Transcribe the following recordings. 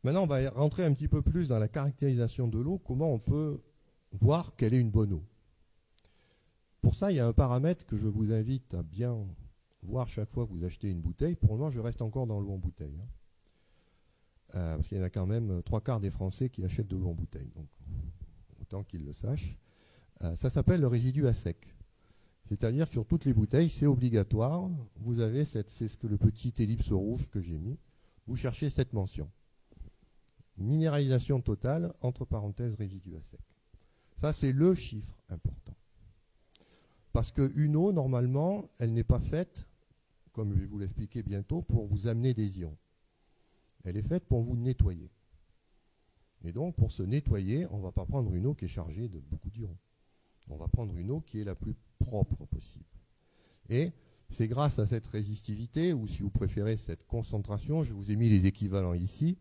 Maintenant, on va rentrer un petit peu plus dans la caractérisation de l'eau, comment on peut voir quelle est une bonne eau. Pour ça, il y a un paramètre que je vous invite à bien voir chaque fois que vous achetez une bouteille. Pour le moment, je reste encore dans l'eau en bouteille. Parce qu'il y en a quand même 3/4 des Français qui achètent de l'eau en bouteille. Donc, autant qu'ils le sachent. Ça s'appelle le résidu à sec. C'est-à-dire que sur toutes les bouteilles, c'est obligatoire. Vous avez c'est ce que le petit ellipse rouge que j'ai mis. Vous cherchez cette mention. Minéralisation totale, entre parenthèses, résidu à sec. Ça, c'est le chiffre important. Parce qu'une eau, normalement, elle n'est pas faite, comme je vais vous l'expliquer bientôt, pour vous amener des ions. Elle est faite pour vous nettoyer. Et donc, pour se nettoyer, on ne va pas prendre une eau qui est chargée de beaucoup d'ions. On va prendre une eau qui est la plus propre possible. Et c'est grâce à cette résistivité, ou si vous préférez cette concentration, je vous ai mis les équivalents ici,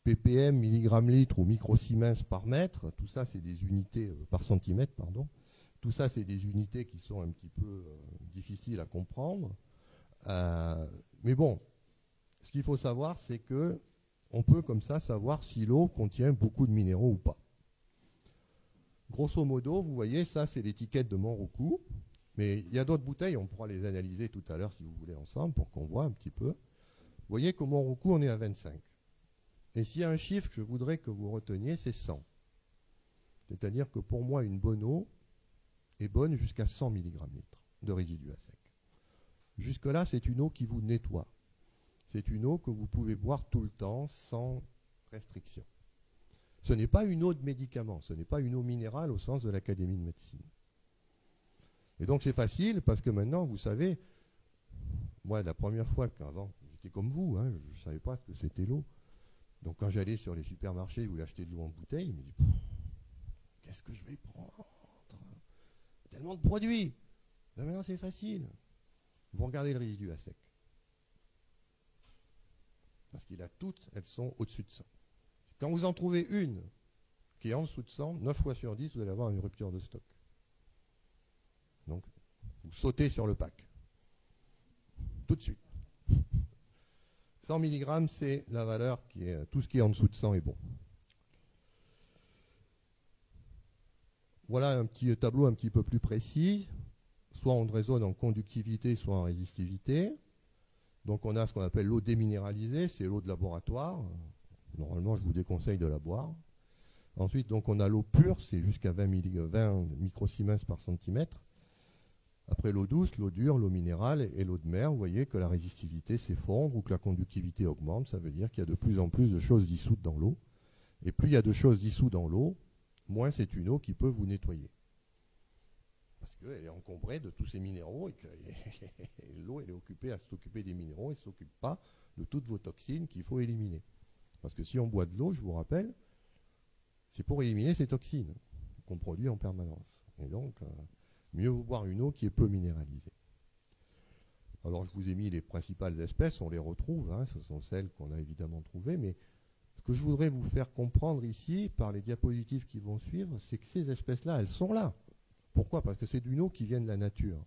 ppm, milligramme litre ou microsiemens par mètre, tout ça c'est des unités par centimètre, pardon. Tout ça c'est des unités qui sont un petit peu difficiles à comprendre. Mais bon, ce qu'il faut savoir, c'est que on peut comme ça savoir si l'eau contient beaucoup de minéraux ou pas. Grosso modo, vous voyez, ça c'est l'étiquette de Monroucou, mais il y a d'autres bouteilles, on pourra les analyser tout à l'heure si vous voulez ensemble pour qu'on voit un petit peu. Vous voyez qu'au Monroucou, on est à 25. Et s'il y a un chiffre que je voudrais que vous reteniez, c'est 100. C'est-à-dire que pour moi, une bonne eau est bonne jusqu'à 100 mg litre de résidu à sec. Jusque-là, c'est une eau qui vous nettoie. C'est une eau que vous pouvez boire tout le temps sans restriction. Ce n'est pas une eau de médicament, ce n'est pas une eau minérale au sens de l'Académie de médecine. Et donc c'est facile parce que maintenant, vous savez, moi la première fois qu'avant, j'étais comme vous, hein, je ne savais pas ce que c'était l'eau. Donc quand j'allais sur les supermarchés, je voulais acheter de l'eau en bouteille, je me dis, qu'est-ce que je vais prendre? Tellement de produits. Ben maintenant c'est facile. Vous regardez le résidu à sec. Parce qu'il a toutes, elles sont au-dessus de 100. Quand vous en trouvez une qui est en dessous de 100, 9 fois sur 10, vous allez avoir une rupture de stock. Donc, vous sautez sur le pack. Tout de suite. 100 mg, c'est la valeur qui est... Tout ce qui est en dessous de 100 est bon. Voilà un petit tableau un petit peu plus précis. Soit on raisonne en conductivité, soit en résistivité. Donc on a ce qu'on appelle l'eau déminéralisée, c'est l'eau de laboratoire. Normalement, je vous déconseille de la boire. Ensuite, donc, on a l'eau pure, c'est jusqu'à 20 microsiemens par centimètre. Après l'eau douce, l'eau dure, l'eau minérale et l'eau de mer, vous voyez que la résistivité s'effondre ou que la conductivité augmente. Ça veut dire qu'il y a de plus en plus de choses dissoutes dans l'eau. Et plus il y a de choses dissoutes dans l'eau, moins c'est une eau qui peut vous nettoyer. Parce qu'elle est encombrée de tous ces minéraux et que l'eau elle est occupée à s'occuper des minéraux et ne s'occupe pas de toutes vos toxines qu'il faut éliminer. Parce que si on boit de l'eau, je vous rappelle, c'est pour éliminer ces toxines qu'on produit en permanence. Et donc, mieux vaut boire une eau qui est peu minéralisée. Alors, je vous ai mis les principales espèces, on les retrouve, hein, ce sont celles qu'on a évidemment trouvées, mais ce que je voudrais vous faire comprendre ici, par les diapositives qui vont suivre, c'est que ces espèces-là, elles sont là. Pourquoi? Parce que c'est d'une eau qui vient de la nature.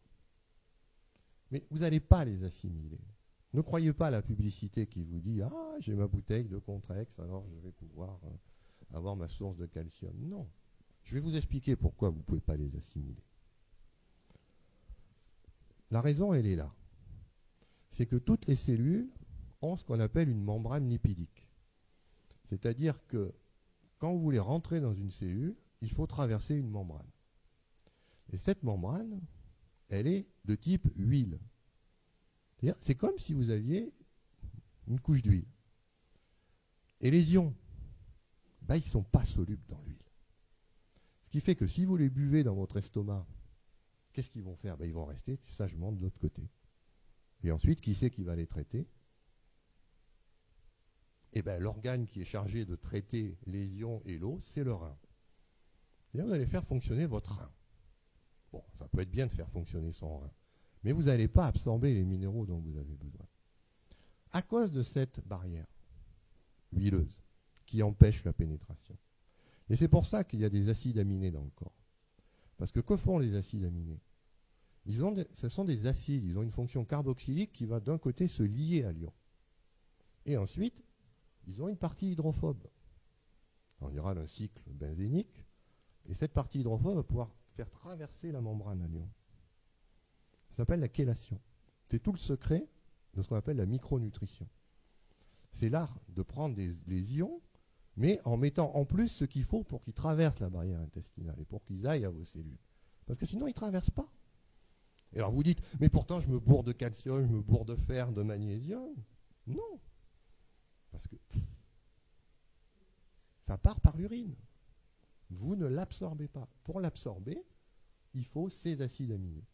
Mais vous n'allez pas les assimiler. Ne croyez pas à la publicité qui vous dit « Ah, j'ai ma bouteille de Contrex, alors je vais pouvoir avoir ma source de calcium. » Non. Je vais vous expliquer pourquoi vous ne pouvez pas les assimiler. La raison, elle est là. C'est que toutes les cellules ont ce qu'on appelle une membrane lipidique. C'est-à-dire que quand vous voulez rentrer dans une cellule, il faut traverser une membrane. Et cette membrane, elle est de type huile. C'est comme si vous aviez une couche d'huile. Et les ions, ils ne sont pas solubles dans l'huile. Ce qui fait que si vous les buvez dans votre estomac, qu'est-ce qu'ils vont faire? Ils vont rester sagement de l'autre côté. Et ensuite, qui c'est qui va les traiter? Eh bien, l'organe qui est chargé de traiter les ions et l'eau, c'est le rein. C'est-à-dire vous allez faire fonctionner votre rein. Bon, ça peut être bien de faire fonctionner son rein, mais vous n'allez pas absorber les minéraux dont vous avez besoin. À cause de cette barrière huileuse qui empêche la pénétration. Et c'est pour ça qu'il y a des acides aminés dans le corps. Parce que font les acides aminés? Ce sont des acides, ils ont une fonction carboxylique qui va d'un côté se lier à l'ion. Et ensuite, ils ont une partie hydrophobe. En général, un cycle benzénique. Et cette partie hydrophobe va pouvoir faire traverser la membrane anion. Ça s'appelle la chélation. C'est tout le secret de ce qu'on appelle la micronutrition. C'est l'art de prendre les ions, mais en mettant en plus ce qu'il faut pour qu'ils traversent la barrière intestinale et pour qu'ils aillent à vos cellules. Parce que sinon, ils ne traversent pas. Et alors vous dites, mais pourtant je me bourre de calcium, je me bourre de fer, de magnésium. Non. Parce que ça part par l'urine. Vous ne l'absorbez pas. Pour l'absorber, il faut ces acides aminés.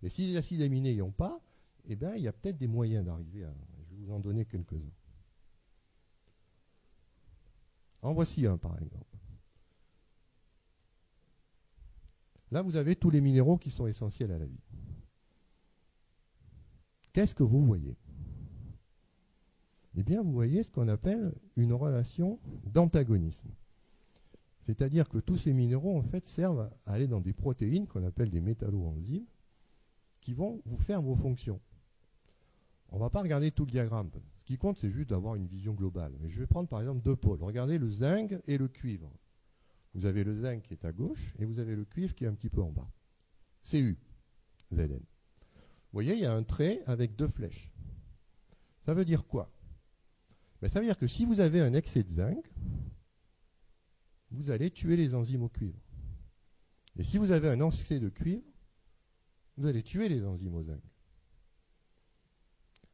Mais si les acides aminés n'y ont pas, eh bien, il y a peut-être des moyens d'arriver à... Je vais vous en donner quelques-uns. En voici un, par exemple. Là, vous avez tous les minéraux qui sont essentiels à la vie. Qu'est-ce que vous voyez? Eh bien, vous voyez ce qu'on appelle une relation d'antagonisme. C'est-à-dire que tous ces minéraux, en fait, servent à aller dans des protéines qu'on appelle des métalloenzymes qui vont vous faire vos fonctions. On ne va pas regarder tout le diagramme. Ce qui compte, c'est juste d'avoir une vision globale. Mais je vais prendre par exemple deux pôles. Regardez le zinc et le cuivre. Vous avez le zinc qui est à gauche et vous avez le cuivre qui est un petit peu en bas. Cu, Zn. Vous voyez, il y a un trait avec deux flèches. Ça veut dire quoi? Ben, ça veut dire que si vous avez un excès de zinc, vous allez tuer les enzymes au cuivre. Et si vous avez un excès de cuivre, vous allez tuer les enzymes au zinc.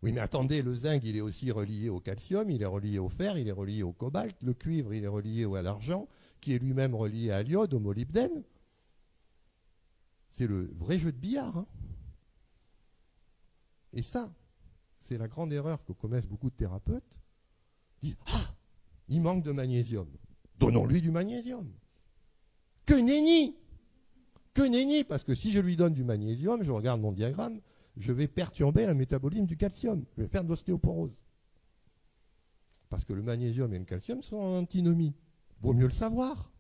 Oui, mais attendez, le zinc, il est aussi relié au calcium, il est relié au fer, il est relié au cobalt, le cuivre, il est relié à l'argent, qui est lui-même relié à l'iode, au molybdène. C'est le vrai jeu de billard. Hein. Et ça, c'est la grande erreur que commettent beaucoup de thérapeutes. Ils disent, ah, il manque de magnésium. Donnons-lui du magnésium. Que nenni! Que nenni! Parce que si je lui donne du magnésium, je regarde mon diagramme, je vais perturber le métabolisme du calcium. Je vais faire de l'ostéoporose. Parce que le magnésium et le calcium sont en antinomie. Vaut mieux le savoir.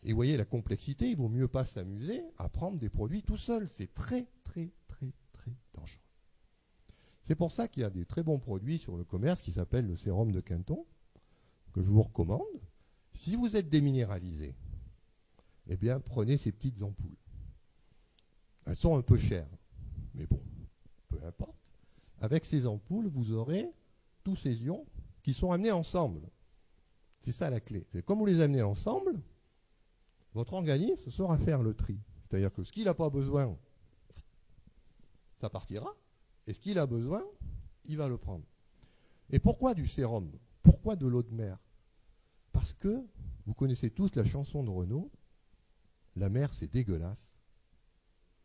Et vous voyez la complexité, il vaut mieux pas s'amuser à prendre des produits tout seul. C'est très, très, très, très dangereux. C'est pour ça qu'il y a des très bons produits sur le commerce qui s'appellent le sérum de Quinton, que je vous recommande. Si vous êtes déminéralisé, eh bien, prenez ces petites ampoules. Elles sont un peu chères, mais bon, peu importe. Avec ces ampoules, vous aurez tous ces ions qui sont amenés ensemble. C'est ça la clé. C'est comme vous les amenez ensemble, votre organisme saura faire le tri. C'est-à-dire que ce qu'il n'a pas besoin, ça partira. Et ce qu'il a besoin, il va le prendre. Et pourquoi du sérum? Pourquoi de l'eau de mer? Parce que, vous connaissez tous la chanson de Renaud, la mer c'est dégueulasse,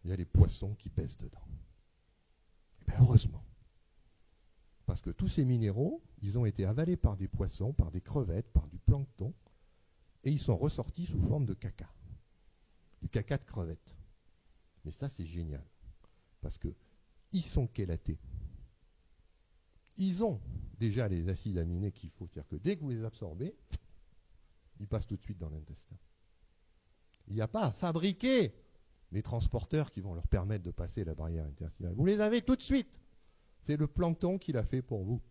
il y a les poissons qui pèsent dedans. Et bien heureusement. Parce que tous ces minéraux, ils ont été avalés par des poissons, par des crevettes, par du plancton, et ils sont ressortis sous forme de caca. Du caca de crevettes. Mais ça c'est génial. Parce que ils sont chélatés. Ils ont déjà les acides aminés qu'il faut. C'est-à-dire que dès que vous les absorbez, ils passent tout de suite dans l'intestin. Il n'y a pas à fabriquer les transporteurs qui vont leur permettre de passer la barrière intestinale. Vous les avez tout de suite. C'est le plancton qui l'a fait pour vous.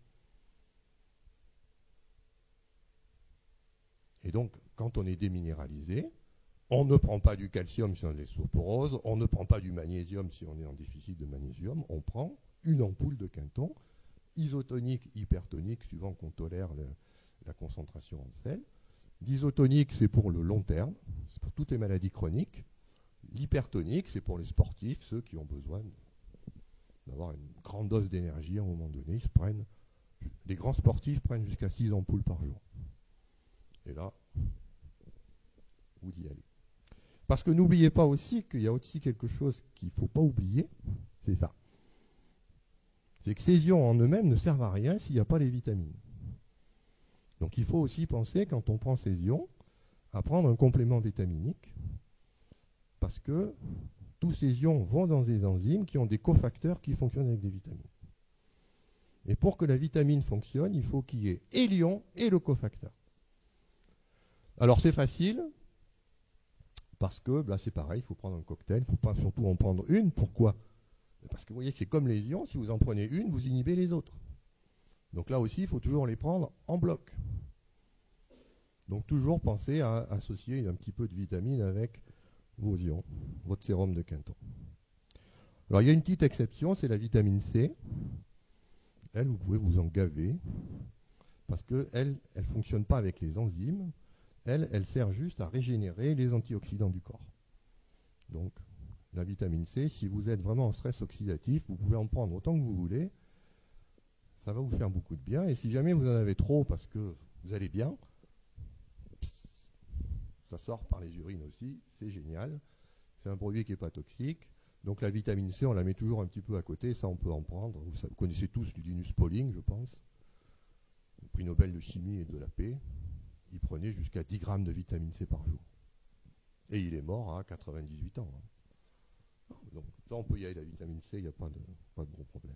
Et donc, quand on est déminéralisé, on ne prend pas du calcium si on est l'ostéoporose, on ne prend pas du magnésium si on est en déficit de magnésium, on prend une ampoule de Quinton, isotonique, hypertonique, suivant qu'on tolère la concentration en sel. L'isotonique, c'est pour le long terme, c'est pour toutes les maladies chroniques. L'hypertonique, c'est pour les sportifs, ceux qui ont besoin d'avoir une grande dose d'énergie à un moment donné. Les grands sportifs prennent jusqu'à 6 ampoules par jour. Et là, vous y allez. Parce que n'oubliez pas aussi qu'il y a aussi quelque chose qu'il ne faut pas oublier, c'est ça. C'est que ces ions en eux-mêmes ne servent à rien s'il n'y a pas les vitamines. Donc il faut aussi penser, quand on prend ces ions, à prendre un complément vitaminique, parce que tous ces ions vont dans des enzymes qui ont des cofacteurs qui fonctionnent avec des vitamines. Et pour que la vitamine fonctionne, il faut qu'il y ait et l'ion et le cofacteur. Alors c'est facile, parce que là c'est pareil, il faut prendre un cocktail, il ne faut pas surtout en prendre une. Pourquoi? Parce que vous voyez que c'est comme les ions, si vous en prenez une, vous inhibez les autres. Donc là aussi, il faut toujours les prendre en bloc. Donc toujours penser à associer un petit peu de vitamine avec vos ions, votre sérum de Quinton. Alors il y a une petite exception, c'est la vitamine C. Elle, vous pouvez vous en gaver, parce qu'elle ne fonctionne pas avec les enzymes. Elle sert juste à régénérer les antioxydants du corps. Donc la vitamine C, si vous êtes vraiment en stress oxydatif, vous pouvez en prendre autant que vous voulez. Ça va vous faire beaucoup de bien. Et si jamais vous en avez trop parce que vous allez bien, ça sort par les urines aussi, c'est génial. C'est un produit qui n'est pas toxique. Donc la vitamine C, on la met toujours un petit peu à côté, ça on peut en prendre. Vous connaissez tous Linus Pauling, je pense. Le prix Nobel de chimie et de la paix. Il prenait jusqu'à 10 grammes de vitamine C par jour. Et il est mort à 98 ans. Donc ça, on peut y aller, la vitamine C, il n'y a pas de gros problème.